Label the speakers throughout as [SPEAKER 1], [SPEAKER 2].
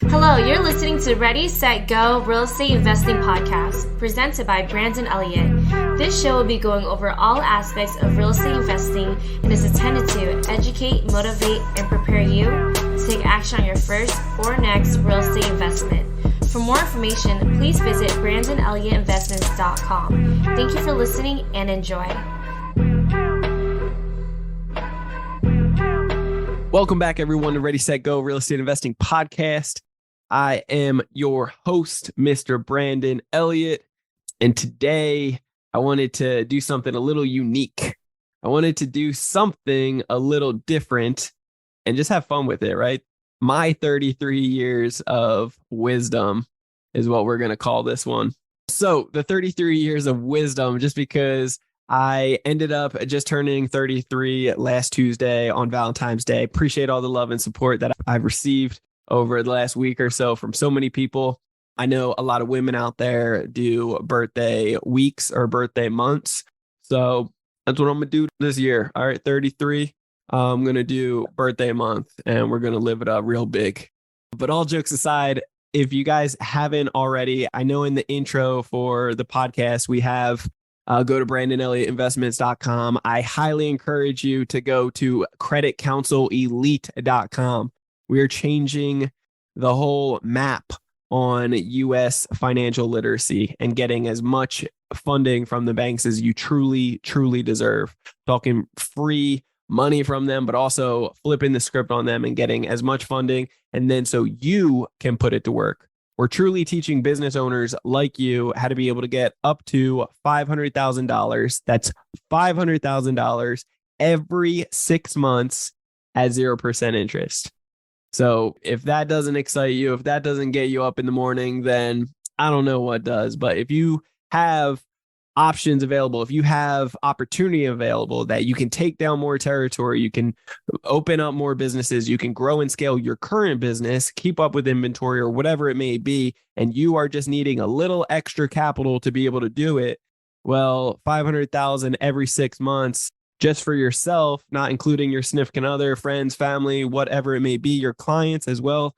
[SPEAKER 1] Hello, you're listening to Ready, Set, Go Real Estate Investing Podcast, presented by Brandon Elliott. This show will be going over all aspects of real estate investing and is intended to educate, motivate, and prepare you to take action on your first or next real estate investment. For more information, please visit BrandonElliottInvestments.com. Thank you for listening and enjoy.
[SPEAKER 2] Welcome back, everyone, to Ready, Set, Go Real Estate Investing Podcast. I am your host, Mr. Brandon Elliott, and today I wanted to do something a little unique. I wanted to do something a little different and just have fun with it, right? My 33 years of wisdom is what we're going to call this one. So the 33 years of wisdom, just because I ended up just turning 33 last Tuesday on Valentine's Day. Appreciate all the love and support that I've received over the last week or so from so many people. I know a lot of women out there do birthday weeks or birthday months. So that's what I'm going to do this year. All right, 33. I'm going to do birthday month and we're going to live it up real big. But all jokes aside, if you guys haven't already, I know in the intro for the podcast, we have go to BrandonElliottInvestments.com. I highly encourage you to go to CreditCounselElite.com. We are changing the whole map on U.S. financial literacy and getting as much funding from the banks as you truly, truly deserve. Talking free money from them, but also flipping the script on them and getting as much funding. And then so you can put it to work. We're truly teaching business owners like you how to be able to get up to $500,000. That's $500,000 every 6 months at 0% interest. So if that doesn't excite you, if that doesn't get you up in the morning, then I don't know what does. But if you have options available, if you have opportunity available that you can take down more territory, you can open up more businesses, you can grow and scale your current business, keep up with inventory or whatever it may be, and you are just needing a little extra capital to be able to do it, well, $500,000 every 6 months just for yourself, not including your significant other, friends, family, whatever it may be, your clients as well.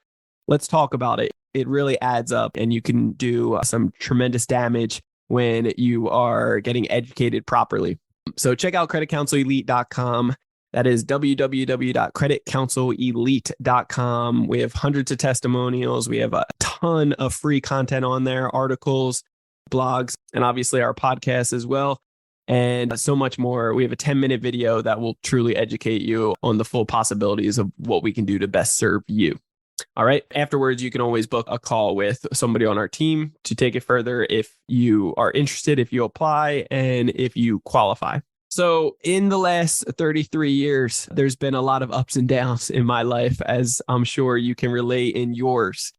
[SPEAKER 2] Let's talk about it. It really adds up and you can do some tremendous damage when you are getting educated properly. So check out CreditCounselElite.com. That is www.CreditCounselElite.com. We have hundreds of testimonials. We have a ton of free content on there, articles, blogs, and obviously our podcast as well. And so much more. We have a 10-minute video that will truly educate you on the full possibilities of what we can do to best serve you. All right. Afterwards, you can always book a call with somebody on our team to take it further if you are interested, if you apply, and if you qualify. So in the last 33 years, there's been a lot of ups and downs in my life, as I'm sure you can relate in yours.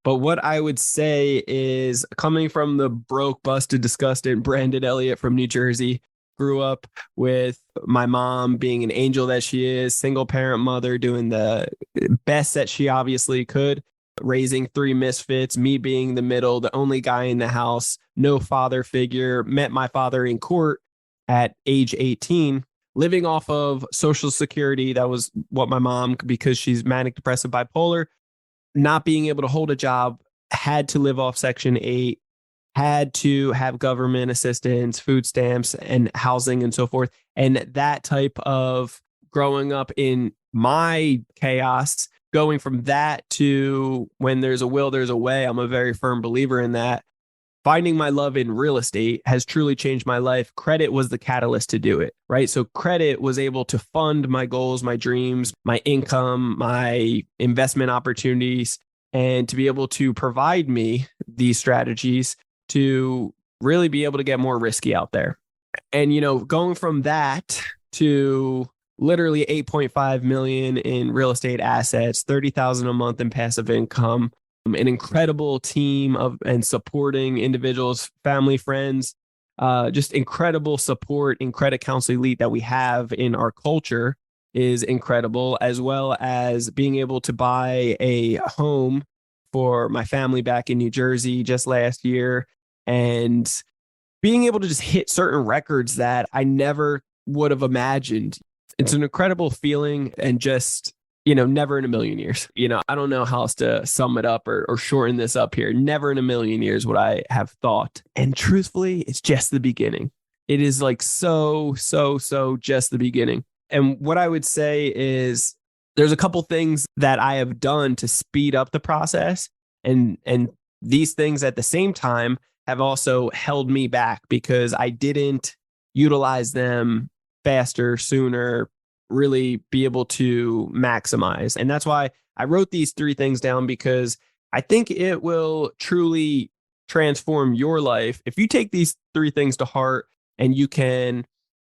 [SPEAKER 2] But what I would say is coming from the broke, busted, disgusted Brandon Elliott from New Jersey, grew up with my mom being an angel that she is, single parent mother doing the best that she obviously could, raising 3 misfits, me being the middle, the only guy in the house, no father figure, met my father in court at age 18, living off of Social Security. That was what my mom, because she's manic depressive bipolar, not being able to hold a job, had to live off Section 8, had to have government assistance, food stamps, and housing and so forth. And that type of growing up in my chaos, going from that to when there's a will, there's a way. I'm a very firm believer in that. Finding my love in real estate has truly changed my life. Credit was the catalyst to do it, right? So credit was able to fund my goals, my dreams, my income, my investment opportunities, and to be able to provide me these strategies to really be able to get more risky out there. And, you know, going from that to literally 8.5 million in real estate assets, 30,000 a month in passive income, an incredible team of and supporting individuals, family, friends, just incredible support in Credit Counsel Elite that we have in our culture is incredible, as well as being able to buy a home for my family back in New Jersey just last year, and being able to just hit certain records that I never would have imagined. It's an incredible feeling, and just never in a million years. I don't know how else to sum it up or shorten this up here. Never in a million years would I have thought. And truthfully, it's just the beginning. It is like so just the beginning. And what I would say is there's a couple things that I have done to speed up the process. And these things at the same time have also held me back because I didn't utilize them faster, sooner, really be able to maximize. And that's why I wrote these 3 things down, because I think it will truly transform your life if you take these 3 things to heart and you can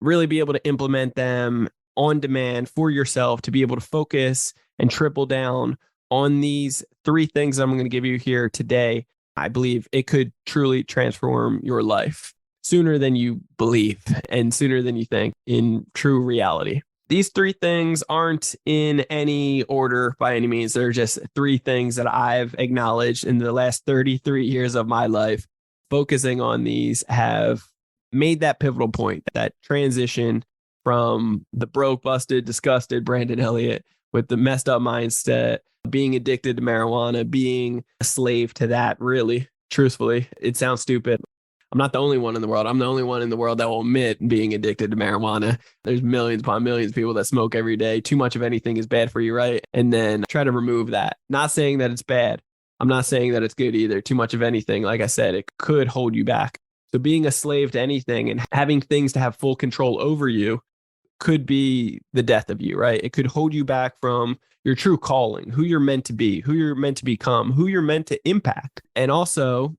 [SPEAKER 2] really be able to implement them on demand for yourself to be able to focus and triple down on these 3 things I'm going to give you here today. I believe it could truly transform your life sooner than you believe and sooner than you think in true reality. These 3 things aren't in any order by any means. They're just 3 things that I've acknowledged in the last 33 years of my life. Focusing on these have made that pivotal point, that transition from the broke, busted, disgusted Brandon Elliott with the messed up mindset, being addicted to marijuana, being a slave to that, really, truthfully. It sounds stupid. I'm not the only one in the world. I'm the only one in the world that will admit being addicted to marijuana. There's millions upon millions of people that smoke every day. Too much of anything is bad for you, right? And then try to remove that. Not saying that it's bad. I'm not saying that it's good either. Too much of anything, like I said, it could hold you back. So being a slave to anything and having things to have full control over you could be the death of you, right? It could hold you back from your true calling, who you're meant to be, who you're meant to become, who you're meant to impact. And also,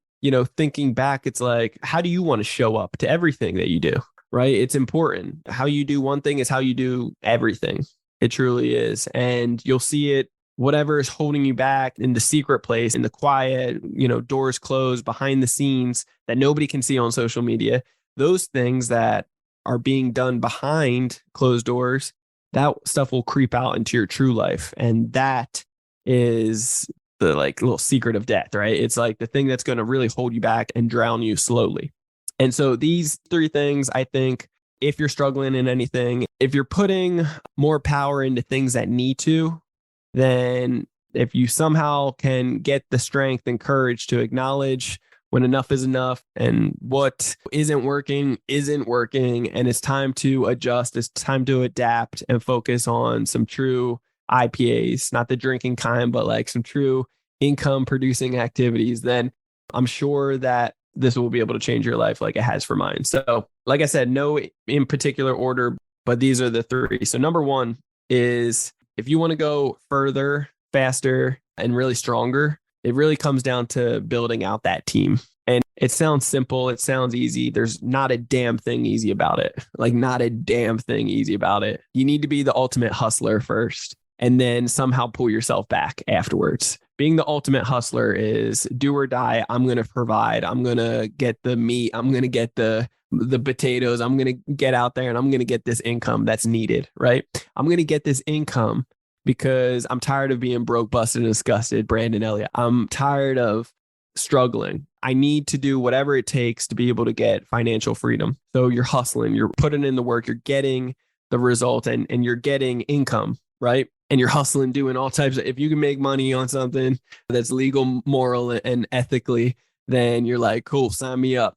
[SPEAKER 2] thinking back, it's like, how do you want to show up to everything that you do, right? It's important. How you do one thing is how you do everything. It truly is. And you'll see it, whatever is holding you back in the secret place, in the quiet, doors closed, behind the scenes that nobody can see on social media. Those things that are being done behind closed doors, that stuff will creep out into your true life. And that is the little secret of death, right? It's like the thing that's going to really hold you back and drown you slowly. And so these 3 things, I think, if you're struggling in anything, if you're putting more power into things that need to, then if you somehow can get the strength and courage to acknowledge when enough is enough and what isn't working, and it's time to adjust, it's time to adapt and focus on some true IPAs, not the drinking kind, but some true income producing activities, then I'm sure that this will be able to change your life like it has for mine. So, like I said, no in particular order, but these are the 3. So number 1 is, if you want to go further, faster, and really stronger, it really comes down to building out that team. And it sounds simple. It sounds easy. There's not a damn thing easy about it. Not a damn thing easy about it. You need to be the ultimate hustler first, and then somehow pull yourself back afterwards. Being the ultimate hustler is do or die. I'm going to provide. I'm going to get the meat. I'm going to get the potatoes. I'm going to get out there and I'm going to get this income that's needed, right? I'm going to get this income because I'm tired of being broke, busted, and disgusted, Brandon Elliott. I'm tired of struggling. I need to do whatever it takes to be able to get financial freedom. So you're hustling, you're putting in the work, you're getting the result, and you're getting income, right? And you're hustling, doing all types of, if you can make money on something that's legal, moral, and ethically, then you're like, cool, sign me up.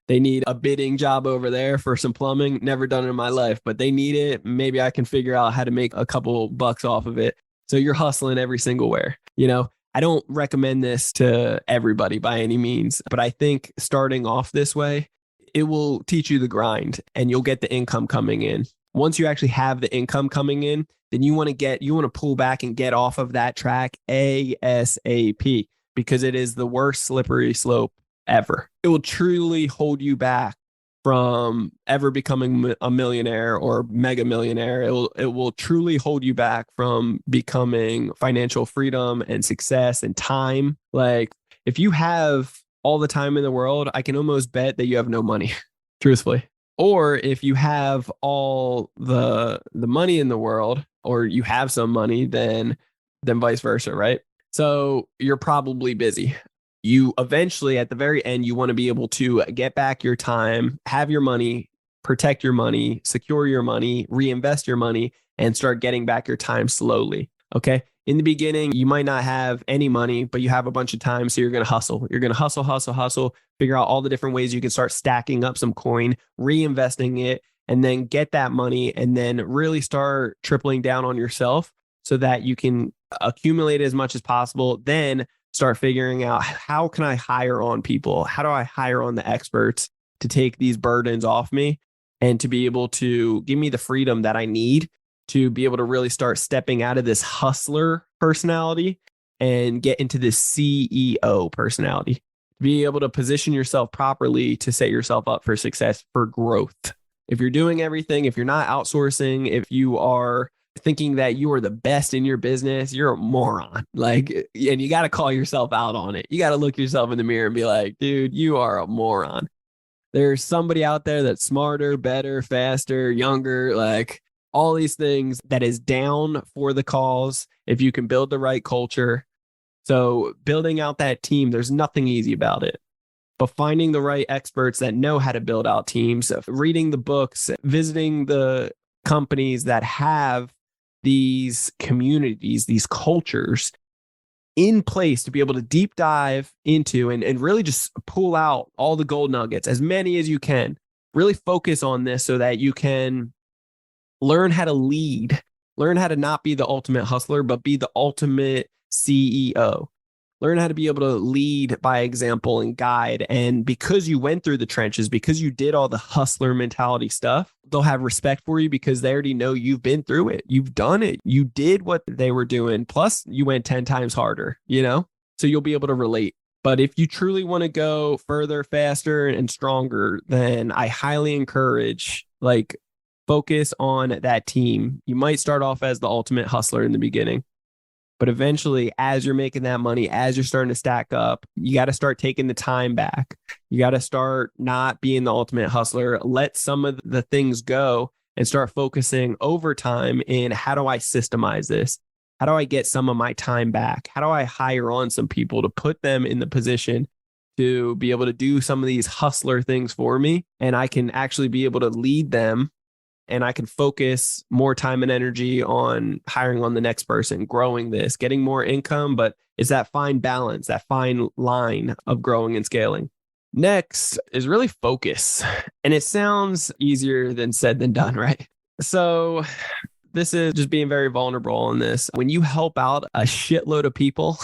[SPEAKER 2] They need a bidding job over there for some plumbing. Never done it in my life, but they need it. Maybe I can figure out how to make a couple bucks off of it. So you're hustling every single where, I don't recommend this to everybody by any means, but I think starting off this way, it will teach you the grind and you'll get the income coming in. Once you actually have the income coming in, then you want to pull back and get off of that track ASAP, because it is the worst slippery slope ever. It will truly hold you back from ever becoming a millionaire or mega millionaire. It will truly hold you back from becoming financial freedom and success and time. If you have all the time in the world, I can almost bet that you have no money, truthfully. Or if you have all the money in the world, or you have some money, then vice versa, right? So you're probably busy. You eventually, at the very end, you want to be able to get back your time, have your money, protect your money, secure your money, reinvest your money, and start getting back your time slowly. Okay. In the beginning, you might not have any money, but you have a bunch of time. So you're going to hustle. You're going to hustle, figure out all the different ways you can start stacking up some coin, reinvesting it, and then get that money and then really start tripling down on yourself so that you can accumulate as much as possible. Then start figuring out, how can I hire on people? How do I hire on the experts to take these burdens off me and to be able to give me the freedom that I need to be able to really start stepping out of this hustler personality and get into this CEO personality. Be able to position yourself properly to set yourself up for success, for growth. If you're doing everything, if you're not outsourcing, if you are thinking that you are the best in your business, you're a moron. Like, and you got to call yourself out on it. You got to look yourself in the mirror and be like, dude, you are a moron. There's somebody out there that's smarter, better, faster, younger, like all these things, that is down for the cause if you can build the right culture. So building out that team, there's nothing easy about it. But finding the right experts that know how to build out teams, reading the books, visiting the companies that have these communities, these cultures in place to be able to deep dive into and really just pull out all the gold nuggets, as many as you can. Really focus on this so that you can learn how to lead, learn how to not be the ultimate hustler, but be the ultimate CEO. Learn how to be able to lead by example and guide. And because you went through the trenches, because you did all the hustler mentality stuff, they'll have respect for you because they already know you've been through it. You've done it. You did what they were doing. Plus, you went 10 times harder, So you'll be able to relate. But if you truly want to go further, faster, and stronger, then I highly encourage, focus on that team. You might start off as the ultimate hustler in the beginning. But eventually, as you're making that money, as you're starting to stack up, you got to start taking the time back. You got to start not being the ultimate hustler. Let some of the things go and start focusing over time in, how do I systemize this? How do I get some of my time back? How do I hire on some people to put them in the position to be able to do some of these hustler things for me? And I can actually be able to lead them, and I can focus more time and energy on hiring on the next person, growing this, getting more income. But it's that fine balance, that fine line of growing and scaling. Next is really focus. And it sounds easier than said than done, right? So this is just being very vulnerable in this. When you help out a shitload of people,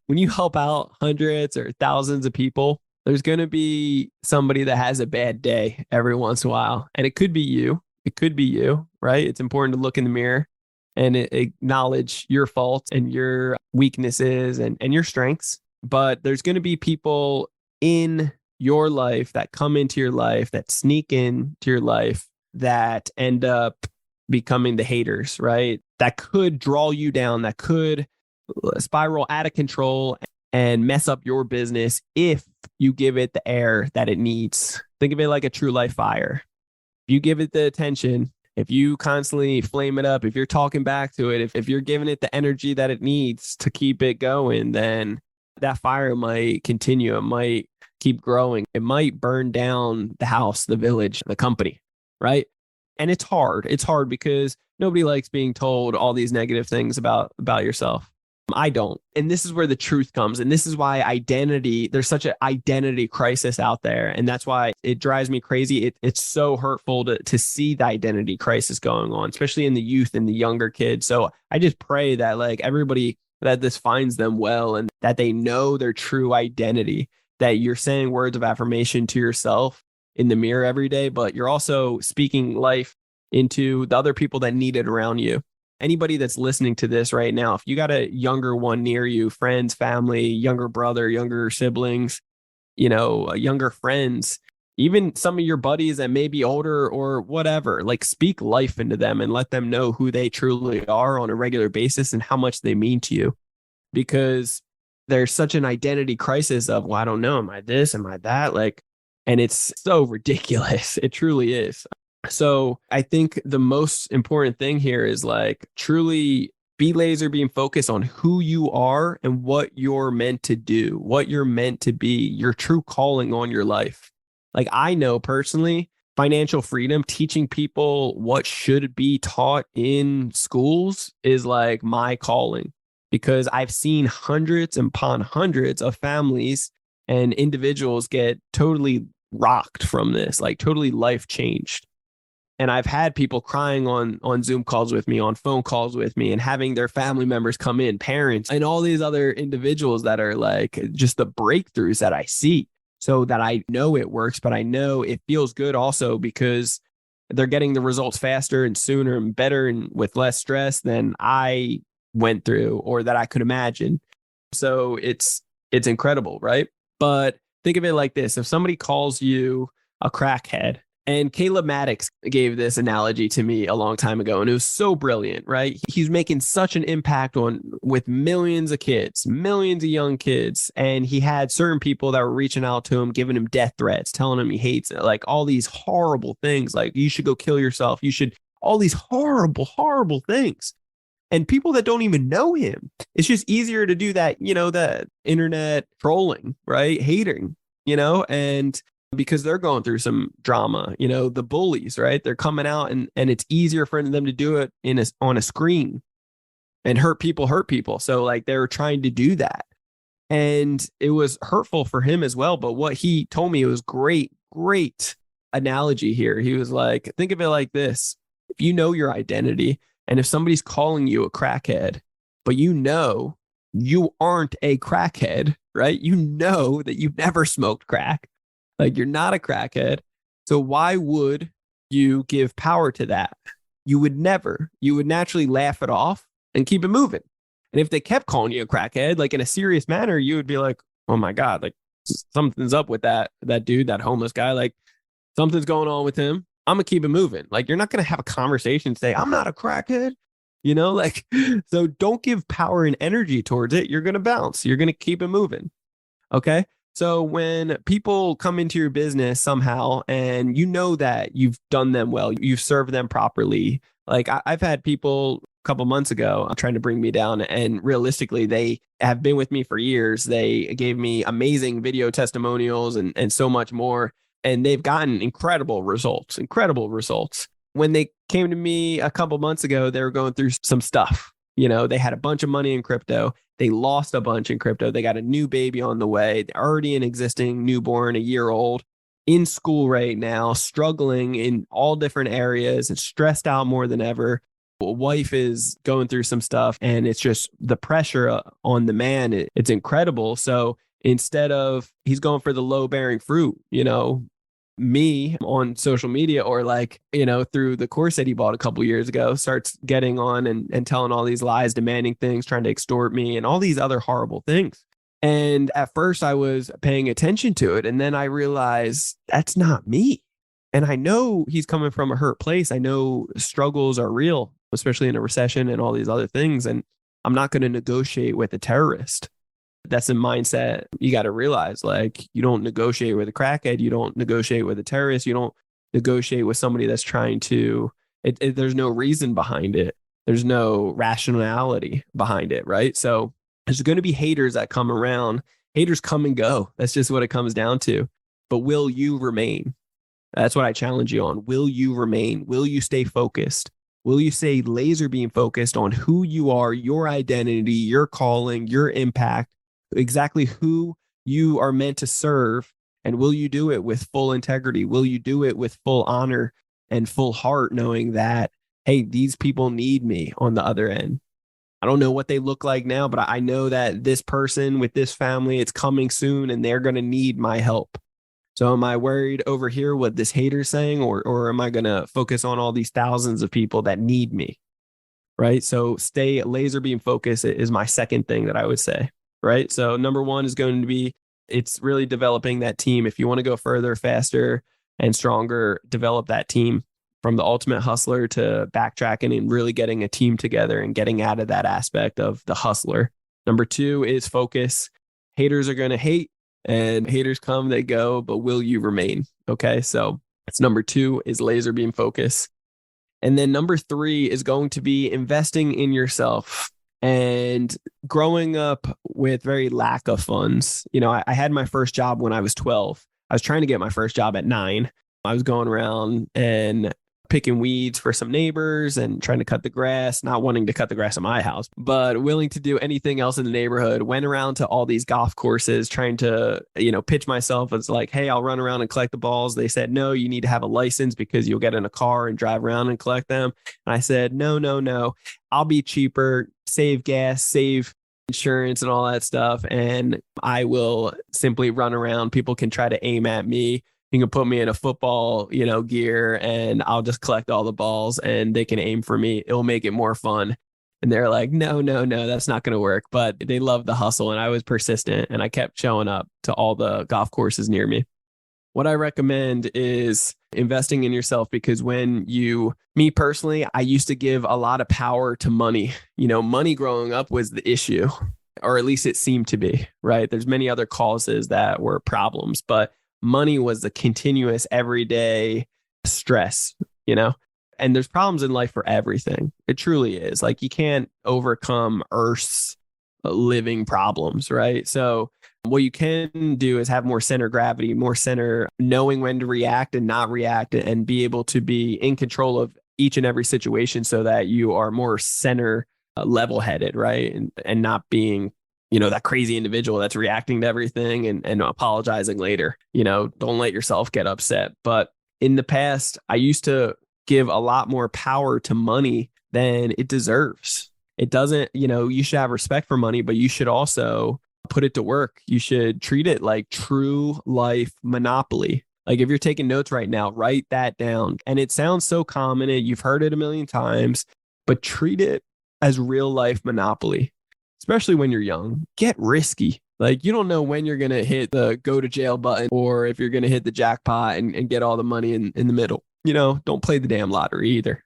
[SPEAKER 2] when you help out hundreds or thousands of people, there's going to be somebody that has a bad day every once in a while. And it could be you. It could be you, right? It's important to look in the mirror and acknowledge your faults and your weaknesses and your strengths. But there's going to be people in your life that come into your life, that sneak into your life, that end up becoming the haters, right? That could draw you down, that could spiral out of control and mess up your business if you give it the air that it needs. Think of it like a true life fire. If you give it the attention, if you constantly flame it up, if you're talking back to it, if you're giving it the energy that it needs to keep it going, then that fire might continue. It might keep growing. It might burn down the house, the village, the company, right? And it's hard. It's hard because nobody likes being told all these negative things about yourself. I don't. And this is where the truth comes. And this is why there's such an identity crisis out there. And that's why it drives me crazy. It's so hurtful to see the identity crisis going on, especially in the youth and the younger kids. So I just pray that everybody, that this finds them well and that they know their true identity, that you're saying words of affirmation to yourself in the mirror every day, but you're also speaking life into the other people that need it around you. Anybody that's listening to this right now, if you got a younger one near you, friends, family, younger brother, younger siblings, younger friends, even some of your buddies that may be older or whatever, speak life into them and let them know who they truly are on a regular basis and how much they mean to you. Because there's such an identity crisis of, well, I don't know, am I this, am I that? And it's so ridiculous. It truly is. So I think the most important thing here is truly be laser beam focused on who you are and what you're meant to do, what you're meant to be, your true calling on your life. I know personally financial freedom, teaching people what should be taught in schools is like my calling, because I've seen hundreds upon hundreds of families and individuals get totally rocked from this, like totally life changed. And I've had people crying on Zoom calls with me, on phone calls with me, and having their family members come in, parents, and all these other individuals that are like just the breakthroughs that I see. So that I know it works, but I know it feels good also because they're getting the results faster and sooner and better and with less stress than I went through or that I could imagine. So it's incredible, right? But think of it like this. If somebody calls you a crackhead, and Caleb Maddox gave this analogy to me a long time ago, and it was so brilliant, right? He's making such an impact with millions of kids, millions of young kids. And he had certain people that were reaching out to him, giving him death threats, telling him he hates it, like all these horrible things, like you should go kill yourself. You should, all these horrible, horrible things. And people that don't even know him, it's just easier to do that, that internet trolling, right? Hating, and because they're going through some drama, the bullies, right? They're coming out and it's easier for them to do it on a screen and hurt people. So like they were trying to do that. And it was hurtful for him as well. But what he told me, it was great analogy here. He was like, think of it like this. If you know your identity and if somebody's calling you a crackhead, but you aren't a crackhead, right? You know that you've never smoked crack. Like you're not a crackhead. So why would you give power to that? You would never. You would naturally laugh it off and keep it moving. And if they kept calling you a crackhead, like in a serious manner, you would be like, oh my God, like something's up with that dude, that homeless guy. Like something's going on with him. I'm going to keep it moving. Like you're not going to have a conversation and say, I'm not a crackhead. So don't give power and energy towards it. You're going to bounce. You're going to keep it moving. Okay. So when people come into your business somehow and you know that you've done them well, you've served them properly. Like I've had people a couple months ago trying to bring me down, and realistically, they have been with me for years. They gave me amazing video testimonials and so much more. And they've gotten incredible results. When they came to me a couple months ago, they were going through some stuff. They had a bunch of money in crypto. They lost a bunch in crypto. They got a new baby on the way. They're already an existing newborn, a year old, in school right now, struggling in all different areas and stressed out more than ever. A wife is going through some stuff, and it's just the pressure on the man. It's incredible. So instead of he's going for the low bearing fruit, me on social media or through the course that he bought a couple years ago, starts getting on and telling all these lies, demanding things, trying to extort me and all these other horrible things. And at first I was paying attention to it. And then I realized that's not me. And I know he's coming from a hurt place. I know struggles are real, especially in a recession and all these other things. And I'm not going to negotiate with a terrorist. That's a mindset you got to realize. Like, you don't negotiate with a crackhead. You don't negotiate with a terrorist. You don't negotiate with somebody that's trying to, there's no reason behind it. There's no rationality behind it, right? So there's going to be haters that come around. Haters come and go. That's just what it comes down to. But will you remain? That's what I challenge you on. Will you remain? Will you stay focused? Will you stay laser beam focused on who you are, your identity, your calling, your impact, exactly who you are meant to serve? And will you do it with full integrity? Will you do it with full honor and full heart, knowing that, hey, these people need me on the other end? I don't know what they look like now, but I know that this person with this family, it's coming soon and they're going to need my help. So am I worried over here what this hater's saying, or am I going to focus on all these thousands of people that need me? Right? So stay laser beam focused is my second thing that I would say. Right? So number one is going to be, it's really developing that team. If you want to go further, faster, and stronger, develop that team, from the ultimate hustler to backtracking and really getting a team together and getting out of that aspect of the hustler. Number two is focus. Haters are going to hate, and haters come, they go, but will you remain? Okay. So that's number two, is laser beam focus. And then number three is going to be investing in yourself. And growing up with very lack of funds, I had my first job when I was 12. I was trying to get my first job at 9. I was going around and picking weeds for some neighbors and trying to cut the grass, not wanting to cut the grass at my house, but willing to do anything else in the neighborhood. Went around to all these golf courses trying to, pitch myself as like, hey, I'll run around and collect the balls. They said, no, you need to have a license because you'll get in a car and drive around and collect them. And I said, no, I'll be cheaper, save gas, save insurance and all that stuff. And I will simply run around. People can try to aim at me. You can put me in a football, gear, and I'll just collect all the balls and they can aim for me. It'll make it more fun. And they're like, no, that's not going to work. But they love the hustle. And I was persistent and I kept showing up to all the golf courses near me. What I recommend is investing in yourself, because me personally, I used to give a lot of power to money. Money growing up was the issue, or at least it seemed to be, right? There's many other causes that were problems, but money was the continuous everyday stress, and there's problems in life for everything. It truly is. Like, you can't overcome Earth's living problems, right? So what you can do is have more center gravity, more center knowing when to react and not react, and be able to be in control of each and every situation so that you are more center level headed, right? And not being that crazy individual that's reacting to everything and apologizing later. Don't let yourself get upset. But in the past, I used to give a lot more power to money than it deserves. It doesn't, you should have respect for money, but you should also put it to work. You should treat it like true life monopoly. Like, if you're taking notes right now, write that down. And it sounds so common, you've heard it a million times, but treat it as real life monopoly. Especially when you're young. Get risky. Like, you don't know when you're going to hit the go to jail button or if you're going to hit the jackpot and get all the money in the middle. Don't play the damn lottery either.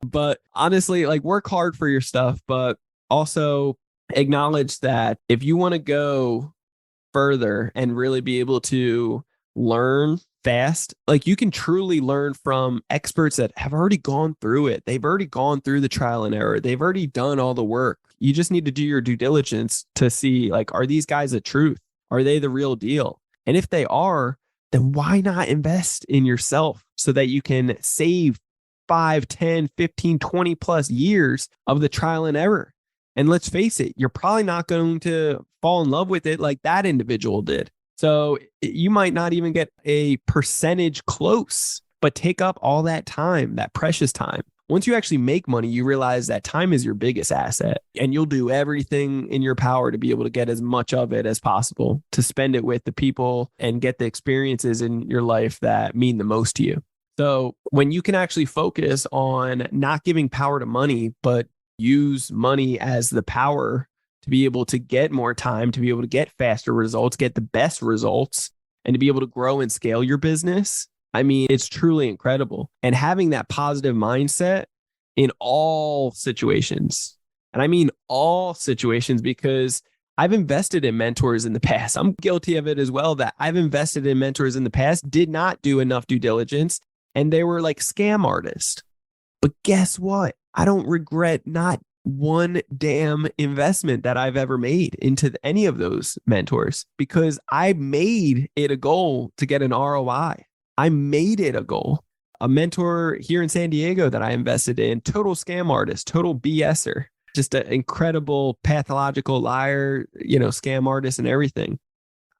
[SPEAKER 2] But honestly, like, work hard for your stuff, but also acknowledge that if you want to go further and really be able to learn fast, like, you can truly learn from experts that have already gone through it. They've already gone through the trial and error. They've already done all the work. You just need to do your due diligence to see, like, are these guys the truth? Are they the real deal? And if they are, then why not invest in yourself so that you can save 5, 10, 15, 20 plus years of the trial and error? And let's face it, you're probably not going to fall in love with it like that individual did. So you might not even get a percentage close, but take up all that time, that precious time. Once you actually make money, you realize that time is your biggest asset, and you'll do everything in your power to be able to get as much of it as possible, to spend it with the people and get the experiences in your life that mean the most to you. So when you can actually focus on not giving power to money, but use money as the power to be able to get more time, to be able to get faster results, get the best results, and to be able to grow and scale your business, I mean, it's truly incredible. And having that positive mindset in all situations, and I mean all situations, because I've invested in mentors in the past. I'm guilty of it as well, that I've invested in mentors in the past, did not do enough due diligence, and they were like scam artists. But guess what? I don't regret not one damn investment that I've ever made into any of those mentors, because I made it a goal to get an ROI. I made it a goal. A mentor here in San Diego that I invested in, total scam artist, total BSer, just an incredible pathological liar, scam artist and everything.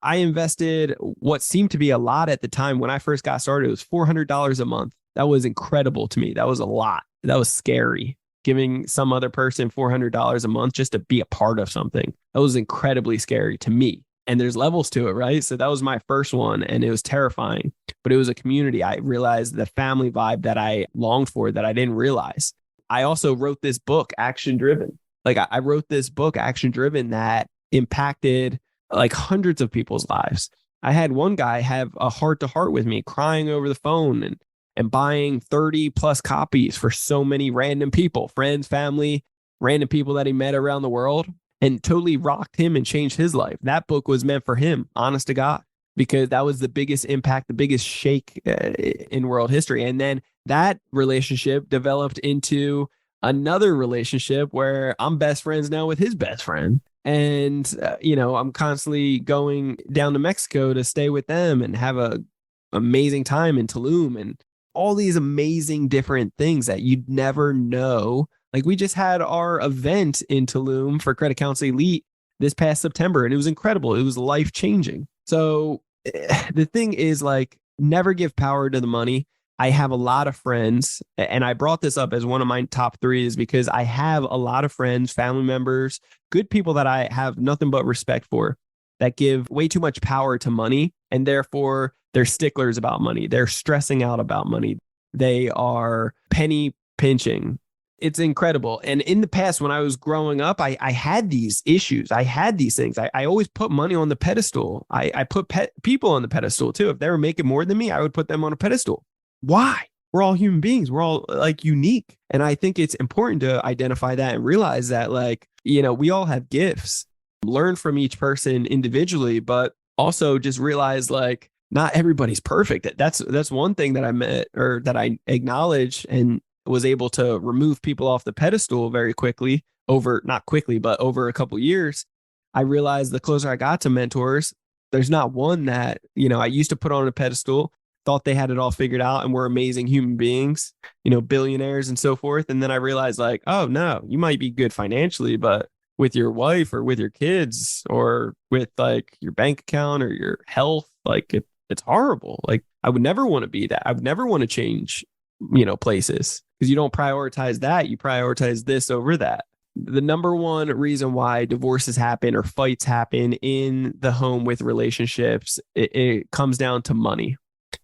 [SPEAKER 2] I invested what seemed to be a lot at the time when I first got started. It was $400 a month. That was incredible to me. That was a lot. That was scary. Giving some other person $400 a month just to be a part of something. That was incredibly scary to me. And there's levels to it, right? So that was my first one, and it was terrifying, but it was a community. I realized the family vibe that I longed for that I didn't realize. I also wrote this book, Action Driven. Like, I wrote this book, Action Driven, that impacted like hundreds of people's lives. I had one guy have a heart to heart with me, crying over the phone and buying 30 plus copies for so many random people, friends, family, random people that he met around the world, and totally rocked him and changed his life. That book was meant for him, honest to God, because that was the biggest impact, the biggest shake in world history. And then that relationship developed into another relationship where I'm best friends now with his best friend. And, I'm constantly going down to Mexico to stay with them and have a amazing time in Tulum and all these amazing different things that you'd never know. Like we just had our event in Tulum for Credit Counsel Elite this past September, and it was incredible. It was life changing. So the thing is, like, never give power to the money. I have a lot of friends, and I brought this up as one of my top three is because I have a lot of friends, family members, good people that I have nothing but respect for that give way too much power to money. And therefore, they're sticklers about money. They're stressing out about money. They are penny pinching. It's incredible. And in the past, when I was growing up, I had these issues. I had these things. I always put money on the pedestal. I put people on the pedestal too. If they were making more than me, I would put them on a pedestal. Why? We're all human beings. We're all like unique. And I think it's important to identify that and realize that, like, you know, we all have gifts. Learn from each person individually, but also just realize, like, not everybody's perfect. That's one thing that I met, or that I acknowledge, and was able to remove people off the pedestal very quickly not quickly, but over a couple of years. I realized the closer I got to mentors, there's not one that, you know, I used to put on a pedestal, thought they had it all figured out and were amazing human beings, you know, billionaires and so forth. And then I realized, like, oh no, you might be good financially, but with your wife or with your kids or with like your bank account or your health, like it's horrible. Like I would never want to be that. I would never want to change, you know, places, because you don't prioritize that. You prioritize this over that. The number one reason why divorces happen or fights happen in the home with relationships, it comes down to money.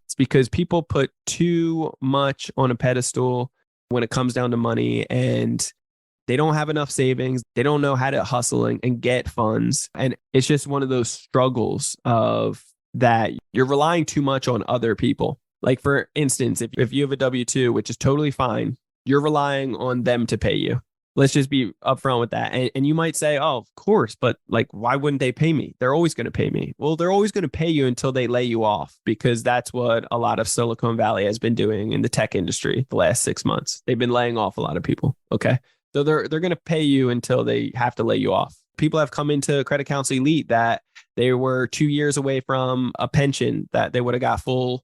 [SPEAKER 2] It's because people put too much on a pedestal when it comes down to money, and they don't have enough savings. They don't know how to hustle and get funds. And it's just one of those struggles of that you're relying too much on other people. Like, for instance, if you have a W-2, which is totally fine, you're relying on them to pay you. Let's just be upfront with that. And you might say, oh, of course, but like, why wouldn't they pay me? They're always going to pay me. Well, they're always going to pay you until they lay you off, because that's what a lot of Silicon Valley has been doing in the tech industry the last 6 months. They've been laying off a lot of people. Okay. So they're going to pay you until they have to lay you off. People have come into Credit Counsel Elite that they were 2 years away from a pension, that they would have got full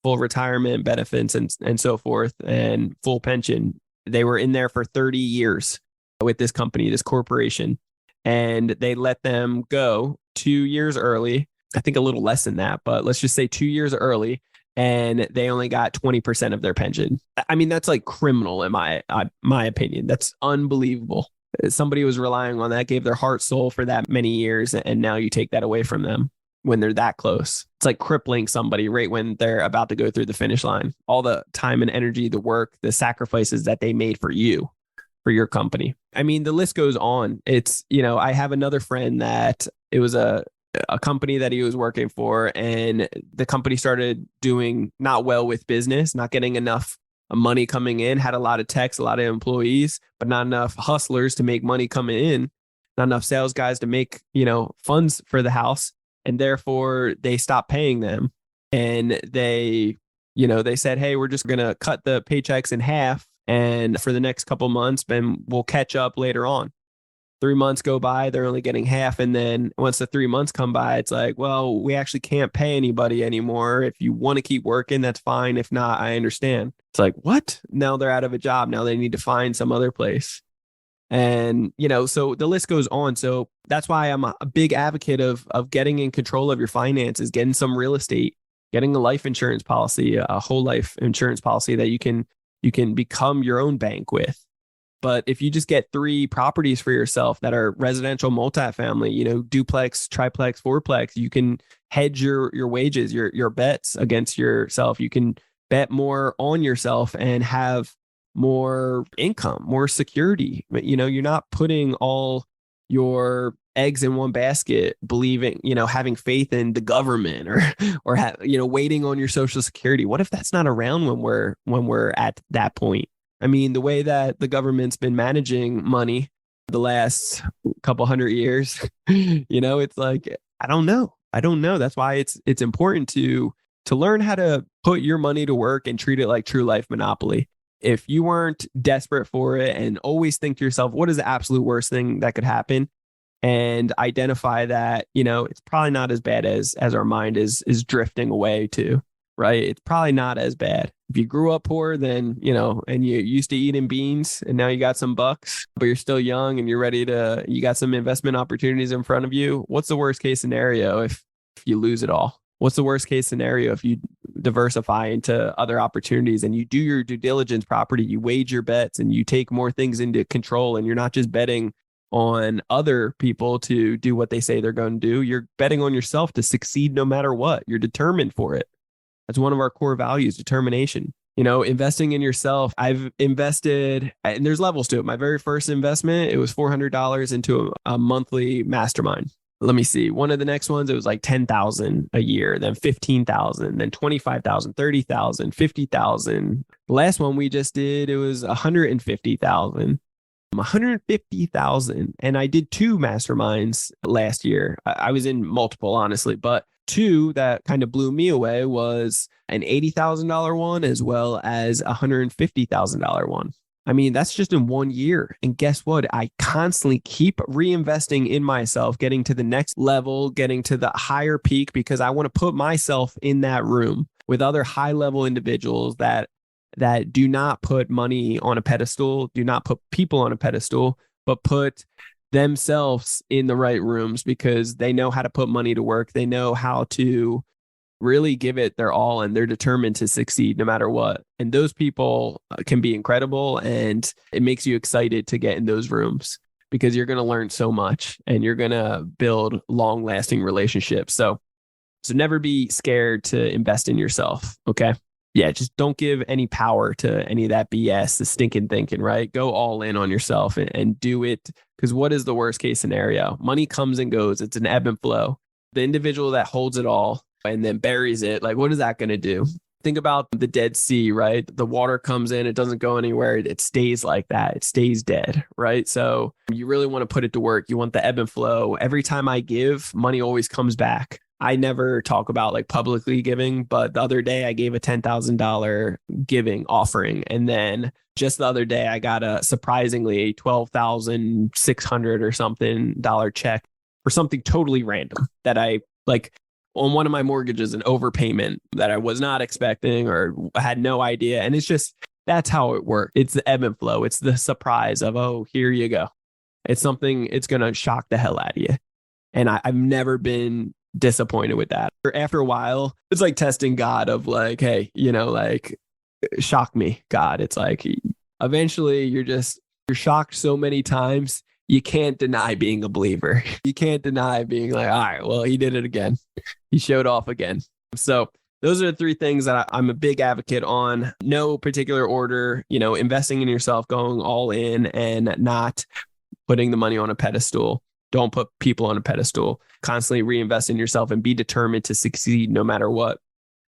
[SPEAKER 2] retirement benefits and so forth, and full pension. They were in there for 30 years with this company, this corporation, and they let them go 2 years early. I think a little less than that, but let's just say 2 years early, and they only got 20% of their pension. I mean, that's like criminal in my opinion. That's unbelievable. Somebody was relying on that, gave their heart, soul for that many years, and now you take that away from them when they're that close. It's like crippling somebody right when they're about to go through the finish line. All the time and energy, the work, the sacrifices that they made for you, for your company. I mean, the list goes on. It's, you know, I have another friend that it was a company that he was working for, and the company started doing not well with business, not getting enough money coming in, had a lot of techs, a lot of employees, but not enough hustlers to make money coming in, not enough sales guys to make, you know, funds for the house. And therefore they stopped paying them. And they said, hey, we're just going to cut the paychecks in half. And for the next couple months, then we'll catch up later on. 3 months go by, they're only getting half. And then once the 3 months come by, it's like, well, we actually can't pay anybody anymore. If you want to keep working, that's fine. If not, I understand. It's like, what? Now they're out of a job. Now they need to find some other place. And, you know, so the list goes on. So that's why I'm a big advocate of getting in control of your finances, getting some real estate, getting a life insurance policy, a whole life insurance policy that you can become your own bank with. But if you just get 3 properties for yourself that are residential multifamily, you know, duplex, triplex, fourplex, you can hedge your wages, your bets against yourself. You can bet more on yourself and have more income, more security. You know, you're not putting all your eggs in one basket, believing, you know, having faith in the government or waiting on your Social Security. What if that's not around when we're at that point? I mean, the way that the government's been managing money the last couple hundred years, you know, it's like, I don't know. That's why it's important to learn how to put your money to work and treat it like true life monopoly. If you weren't desperate for it and always think to yourself, what is the absolute worst thing that could happen? And identify that, you know, it's probably not as bad as our mind is drifting away to, right? It's probably not as bad. If you grew up poor, then, and you're used to eating beans and now you got some bucks, but you're still young and you got some investment opportunities in front of you. What's the worst case scenario if you lose it all? What's the worst case scenario if you diversify into other opportunities and you do your due diligence property, you wage your bets and you take more things into control and you're not just betting on other people to do what they say they're going to do. You're betting on yourself to succeed no matter what. You're determined for it. That's one of our core values, determination. Investing in yourself. I've invested, and there's levels to it. My very first investment, it was $400 into a monthly mastermind. Let me see. One of the next ones, it was like 10,000 a year, then 15,000, then 25,000, 30,000, 50,000. The last one we just did, it was 150,000. 150,000. And I did 2 masterminds last year. I was in multiple, honestly, but 2 that kind of blew me away was an $80,000 one as well as a $150,000 one. I mean, that's just in 1 year. And guess what? I constantly keep reinvesting in myself, getting to the next level, getting to the higher peak, because I want to put myself in that room with other high level individuals that do not put money on a pedestal, do not put people on a pedestal, but put themselves in the right rooms because they know how to put money to work. They know how to really give it their all and they're determined to succeed no matter what. And those people can be incredible, and it makes you excited to get in those rooms because you're going to learn so much and you're going to build long lasting relationships. So never be scared to invest in yourself. Okay. Yeah. Just don't give any power to any of that BS, the stinking thinking, right? Go all in on yourself and do it. Because what is the worst case scenario? Money comes and goes. It's an ebb and flow. The individual that holds it all and then buries it, like, what is that going to do? Think about the Dead Sea, right? The water comes in, it doesn't go anywhere. It stays like that. It stays dead, right? So you really want to put it to work. You want the ebb and flow. Every time I give, money always comes back. I never talk about like publicly giving, but the other day I gave a $10,000 giving offering. And then just the other day, I got a surprisingly $12,600 or something check for something totally random that I like on one of my mortgages, an overpayment that I was not expecting or had no idea. And it's just, that's how it works. It's the ebb and flow. It's the surprise of, oh, here you go. It's something, it's going to shock the hell out of you. And I've never been disappointed with that. After a while, it's like testing God of like, hey, like, shock me, God. It's like, eventually you're shocked so many times. You can't deny being a believer. You can't deny being like, all right, well, he did it again. He showed off again. So those are the 3 things that I'm a big advocate on. No particular order, investing in yourself, going all in and not putting the money on a pedestal. Don't put people on a pedestal. Constantly reinvest in yourself and be determined to succeed no matter what.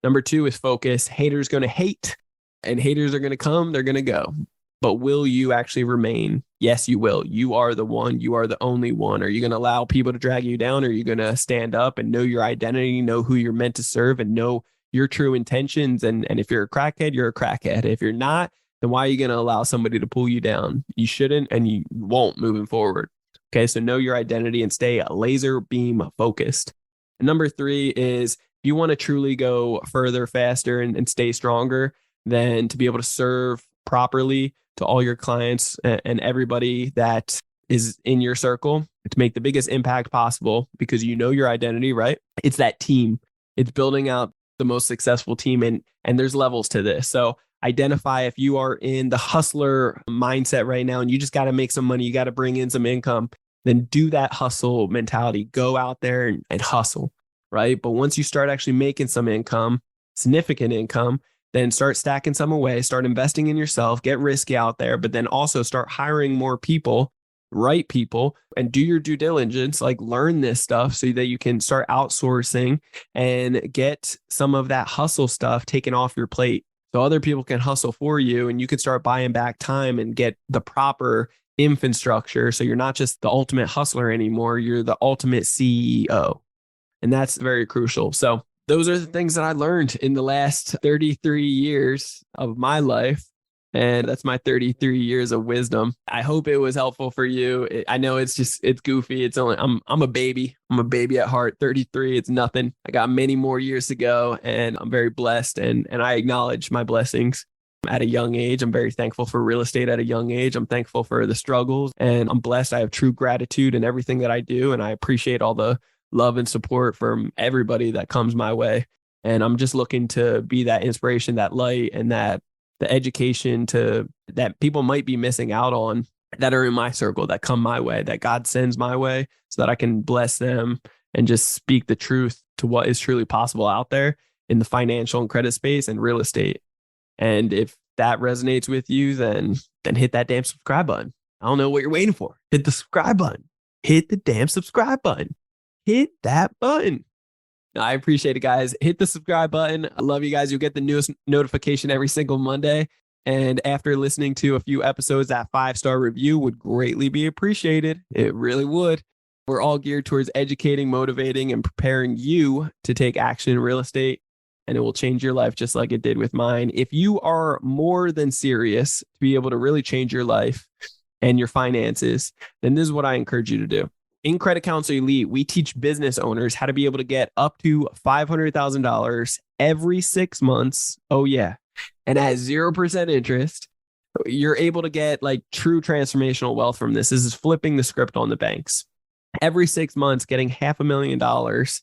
[SPEAKER 2] Number 2 is focus. Haters going to hate and haters are going to come. They're going to go. But will you actually remain? Yes, you will. You are the one. You are the only one. Are you going to allow people to drag you down? Or are you going to stand up and know your identity, know who you're meant to serve, and know your true intentions? And if you're a crackhead, you're a crackhead. If you're not, then why are you going to allow somebody to pull you down? You shouldn't, and you won't moving forward. Okay, so know your identity and stay laser beam focused. And number 3 is, if you want to truly go further, faster, and stay stronger, then to be able to serve properly to all your clients and everybody that is in your circle, to make the biggest impact possible, because you know your identity, right? It's that team. It's building out the most successful team, and there's levels to this. So identify if you are in the hustler mindset right now and you just got to make some money, you got to bring in some income, then do that hustle mentality. Go out there and hustle, right? But once you start actually making some income, significant income, then start stacking some away, start investing in yourself, get risky out there, but then also start hiring more people, right people, and do your due diligence, like learn this stuff so that you can start outsourcing and get some of that hustle stuff taken off your plate. So other people can hustle for you and you can start buying back time and get the proper infrastructure. So you're not just the ultimate hustler anymore, you're the ultimate CEO. And that's very crucial. So those are the things that I learned in the last 33 years of my life. And that's my 33 years of wisdom. I hope it was helpful for you. I know it's goofy. I'm a baby. I'm a baby at heart. 33, it's nothing. I got many more years to go, and I'm very blessed. And I acknowledge my blessings at a young age. I'm very thankful for real estate at a young age. I'm thankful for the struggles, and I'm blessed. I have true gratitude in everything that I do. And I appreciate all the love and support from everybody that comes my way. And I'm just looking to be that inspiration, that light, and that the education that people might be missing out on that are in my circle, that come my way, that God sends my way, so that I can bless them and just speak the truth to what is truly possible out there in the financial and credit space and real estate. And if that resonates with you, then hit that damn subscribe button. I don't know what you're waiting for. Hit the subscribe button. Hit the damn subscribe button. Hit that button. I appreciate it, guys. Hit the subscribe button. I love you guys. You'll get the newest notification every single Monday. And after listening to a few episodes, that 5-star review would greatly be appreciated. It really would. We're all geared towards educating, motivating, and preparing you to take action in real estate. And it will change your life just like it did with mine. If you are more than serious to be able to really change your life and your finances, then this is what I encourage you to do. In Credit Counsel Elite, we teach business owners how to be able to get up to $500,000 every 6 months. Oh, yeah. And at 0% interest, you're able to get like true transformational wealth from this. This is flipping the script on the banks. Every 6 months, getting $500,000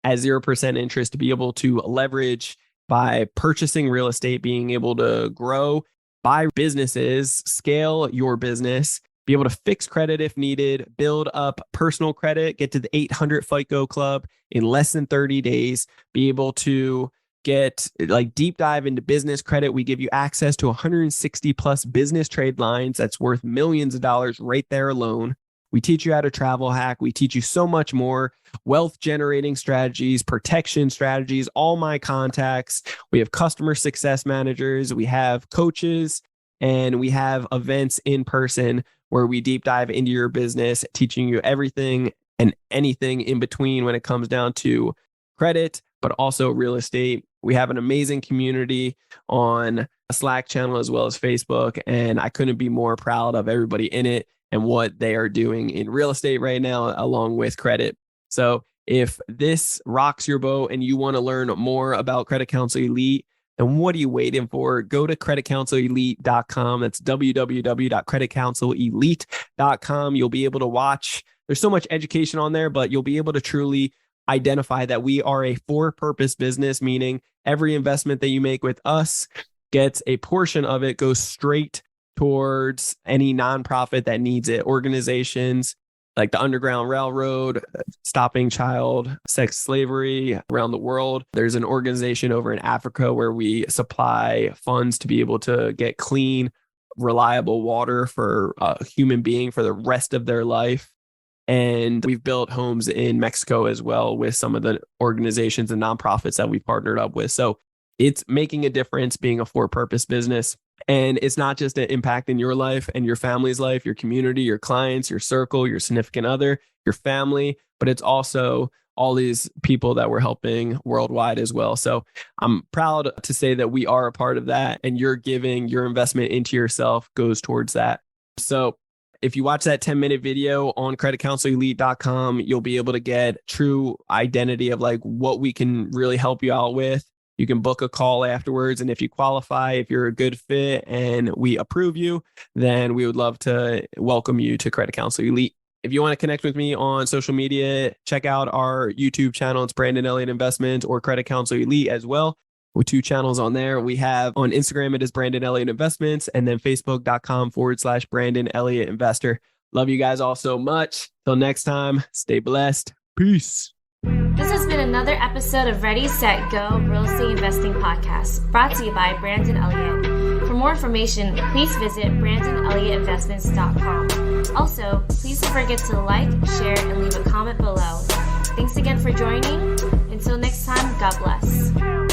[SPEAKER 2] at 0% interest to be able to leverage by purchasing real estate, being able to grow, buy businesses, scale your business, be able to fix credit if needed, build up personal credit, get to the 800 FICO club in less than 30 days, be able to get like deep dive into business credit. We give you access to 160 plus business trade lines that's worth millions of dollars right there alone. We teach you how to travel hack. We teach you so much more, wealth generating strategies, protection strategies, all my contacts. We have customer success managers. We have coaches, and we have events in person where we deep dive into your business, teaching you everything and anything in between when it comes down to credit, but also real estate. We have an amazing community on a Slack channel as well as Facebook, and I couldn't be more proud of everybody in it and what they are doing in real estate right now, along with credit. So if this rocks your boat and you want to learn more about Credit Counsel Elite, then what are you waiting for? Go to creditcounselelite.com. That's www.creditcounselelite.com. You'll be able to watch. There's so much education on there, but you'll be able to truly identify that we are a for-purpose business, meaning every investment that you make with us gets a portion of it goes straight towards any nonprofit that needs it. Organizations like the Underground Railroad, stopping child sex slavery around the world. There's an organization over in Africa where we supply funds to be able to get clean, reliable water for a human being for the rest of their life. And we've built homes in Mexico as well with some of the organizations and nonprofits that we partnered up with. So it's making a difference being a for-purpose business. And it's not just an impact in your life and your family's life, your community, your clients, your circle, your significant other, your family, but it's also all these people that we're helping worldwide as well. So I'm proud to say that we are a part of that, and your giving, your investment into yourself goes towards that. So if you watch that 10-minute video on creditcounselelite.com, you'll be able to get true identity of like what we can really help you out with. You can book a call afterwards. And if you qualify, if you're a good fit and we approve you, then we would love to welcome you to Credit Counsel Elite. If you want to connect with me on social media, check out our YouTube channel. It's Brandon Elliott Investments or Credit Counsel Elite as well. With 2 channels on there. We have on Instagram, it is Brandon Elliott Investments, and then Facebook.com/Brandon Elliott Investor. Love you guys all so much. Till next time, stay blessed. Peace.
[SPEAKER 1] This has been another episode of Ready, Set, Go Real Estate Investing Podcast, brought to you by Brandon Elliott. For more information, please visit BrandonElliottInvestments.com. Also, please don't forget to like, share, and leave a comment below. Thanks again for joining. Until next time, God bless.